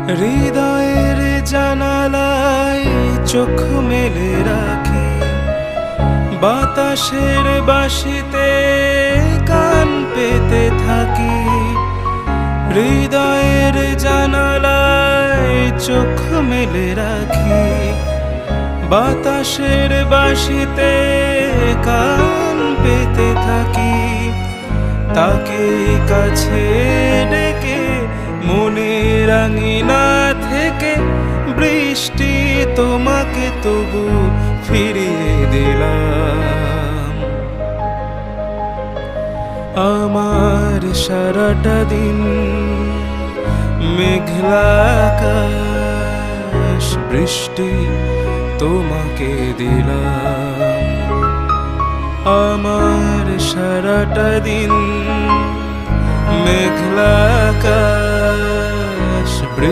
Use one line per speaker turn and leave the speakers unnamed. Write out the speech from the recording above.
হৃদয়ের জানালায় চোখ মেলে রাখি, বাতাসের বাঁশিতে কান পেতে থাকি। হৃদয়ের জানালায় চোখ মেলে রাখি, বাতাসের বাঁশিতে কান পেতে থাকি। তাকে কাছে ডেকে মনের আঙিনা থেকে বৃষ্টি তোমাকে তবু ফিরিয়ে দিলাম। আমার সারাটা দিন মেঘলা আকাশ, বৃষ্টি তোমাকে দিলাম। আমার সারাটা দিন মেঘলা আকাশ,